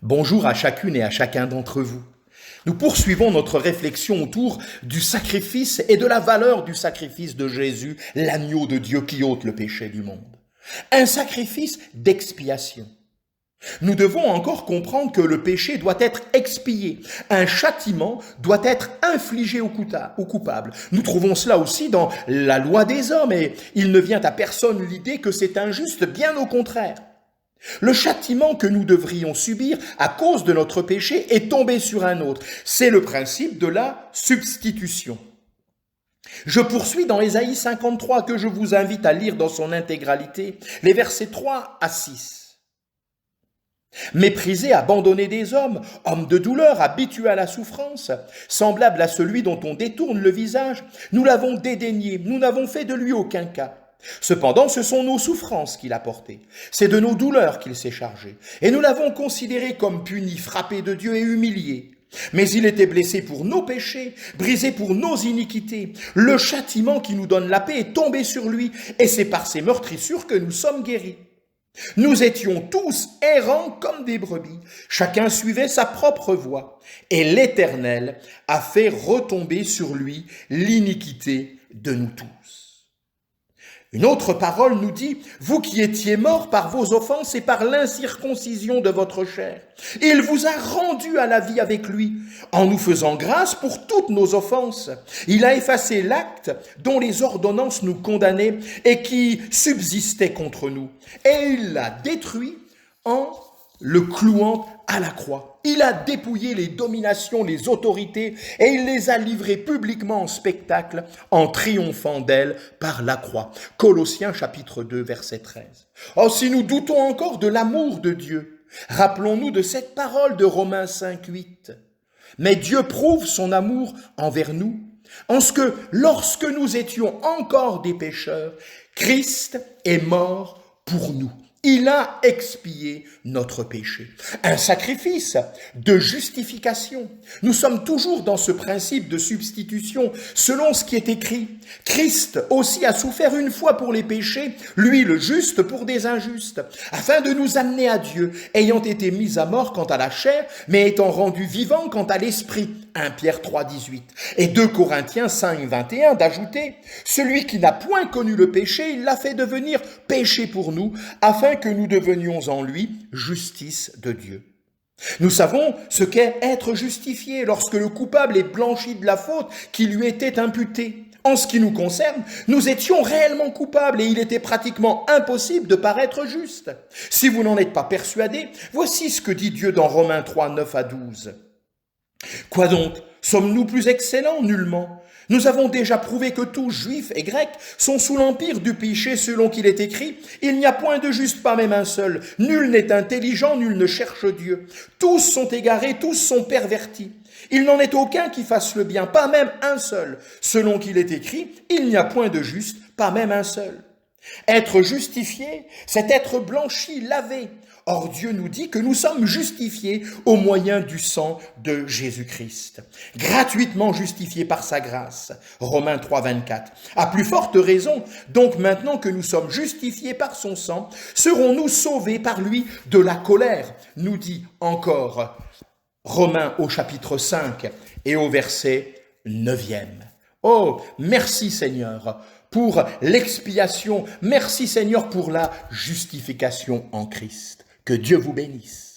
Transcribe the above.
Bonjour à chacune et à chacun d'entre vous. Nous poursuivons notre réflexion autour du sacrifice et de la valeur du sacrifice de Jésus, l'agneau de Dieu qui ôte le péché du monde. Un sacrifice d'expiation. Nous devons encore comprendre que le péché doit être expié. Un châtiment doit être infligé au coupable. Nous trouvons cela aussi dans la loi des hommes et il ne vient à personne l'idée que c'est injuste, bien au contraire. Le châtiment que nous devrions subir à cause de notre péché est tombé sur un autre. C'est le principe de la substitution. Je poursuis dans Ésaïe 53 que je vous invite à lire dans son intégralité, les versets 3 à 6. Méprisé, abandonné des hommes, homme de douleur, habitué à la souffrance, semblable à celui dont on détourne le visage, nous l'avons dédaigné, nous n'avons fait de lui aucun cas. Cependant, ce sont nos souffrances qu'il a portées, c'est de nos douleurs qu'il s'est chargé, et nous l'avons considéré comme puni, frappé de Dieu et humilié. Mais il était blessé pour nos péchés, brisé pour nos iniquités. Le châtiment qui nous donne la paix est tombé sur lui, et c'est par ses meurtrissures que nous sommes guéris. Nous étions tous errants comme des brebis, chacun suivait sa propre voie, et l'Éternel a fait retomber sur lui l'iniquité de nous tous. Une autre parole nous dit, vous qui étiez morts par vos offenses et par l'incirconcision de votre chair, il vous a rendus à la vie avec lui, en nous faisant grâce pour toutes nos offenses. Il a effacé l'acte dont les ordonnances nous condamnaient et qui subsistait contre nous, et il l'a détruit en le clouant à la croix. Il a dépouillé les dominations, les autorités, et il les a livrées publiquement en spectacle, en triomphant d'elles par la croix. Colossiens chapitre 2, verset 13. Oh, si nous doutons encore de l'amour de Dieu, rappelons-nous de cette parole de Romains 5, 8. Mais Dieu prouve son amour envers nous, en ce que, lorsque nous étions encore des pécheurs, Christ est mort pour nous. Il a expié notre péché. Un sacrifice de justification. Nous sommes toujours dans ce principe de substitution selon ce qui est écrit. Christ aussi a souffert une fois pour les péchés, lui le juste pour des injustes, afin de nous amener à Dieu, ayant été mis à mort quant à la chair, mais étant rendu vivant quant à l'esprit. 1 Pierre 3, 18. Et 2 Corinthiens 5, 21 d'ajouter, celui qui n'a point connu le péché, il l'a fait devenir péché pour nous, afin que nous devenions en lui justice de Dieu. Nous savons ce qu'est être justifié lorsque le coupable est blanchi de la faute qui lui était imputée. En ce qui nous concerne, nous étions réellement coupables et il était pratiquement impossible de paraître juste. Si vous n'en êtes pas persuadés, voici ce que dit Dieu dans Romains 3, 9 à 12. Quoi donc? Sommes-nous plus excellents? Nullement. Nous avons déjà prouvé que tous, juifs et grecs, sont sous l'empire du péché selon qu'il est écrit « Il n'y a point de juste, pas même un seul. Nul n'est intelligent, nul ne cherche Dieu. Tous sont égarés, tous sont pervertis. Il n'en est aucun qui fasse le bien, pas même un seul. Selon qu'il est écrit « Il n'y a point de juste, pas même un seul. » Être justifié, c'est être blanchi, lavé. Or, Dieu nous dit que nous sommes justifiés au moyen du sang de Jésus-Christ. Gratuitement justifiés par sa grâce. Romains 3, 24. À plus forte raison, donc maintenant que nous sommes justifiés par son sang, serons-nous sauvés par lui de la colère, nous dit encore Romains au chapitre 5 et au verset 9e. Oh, merci Seigneur pour l'expiation, merci Seigneur pour la justification en Christ. Que Dieu vous bénisse.